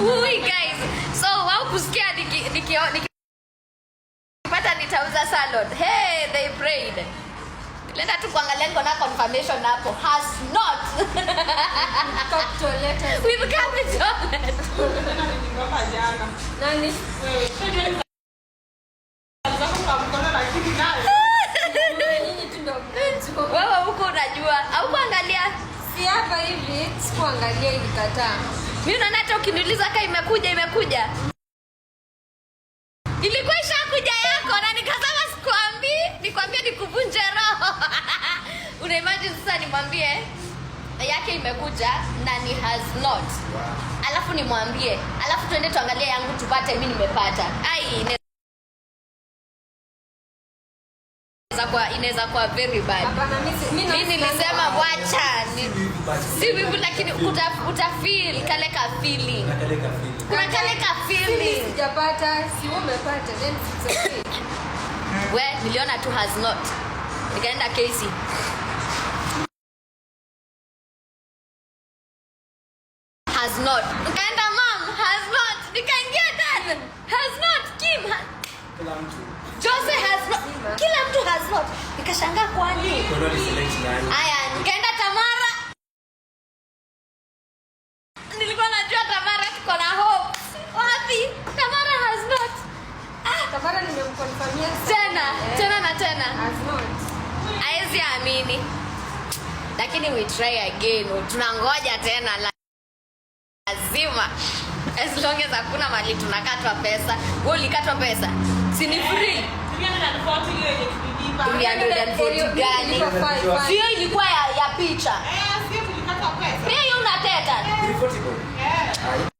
Ui guys. So wao kusikia nikipata nitauza salon. Hey, they prayed. Lenda tu kuangalia niko na confirmation hapo. Has not. We've got the toilet. Nani? Wewe huko unajua au kuangalia? Si hapa hivi, sikuangalia ilikataa. Mimi naona hata ukiniuliza kama imekuja. Ilikuwa ishakuja yako na nikasema nikwambie nikuvunje roho. Una imagine sasa nimwambie yake imekuja na ni has not. Alafu nimwambie, alafu twende tuangalie yangu tupate mimi nimepata. Ai inaweza kuwa very bad. Mimi nilisema wacha si wivu lakini utafeel kale ka feeling. Kuna kale ka feeling. Sijapata, si umepata then it's okay. We niliona tu has not. Nikaenda Casey. Has not. Nikaenda mom has not. Nikaingia dad has not. Kim Kila mtu. Jose has not. Kila mtu has not. Nikashangaa kwani. Aya, nikaenda Tamara. Nilikuwa najua Tamara tuko na hope. Wapi? Tamara has not. Tamara nimemconfirmia tena. Has not. Haiwezi amini. Lakini we try again. Tunangoja tena lazima. As long as hakuna mali tunakatwa pesa. Wewe ulikatwa pesa? Si ni free. 340 gani? Sio ilikuwa ya picha. Sio tulikatwa pesa. Pia hiyo unateta. 340.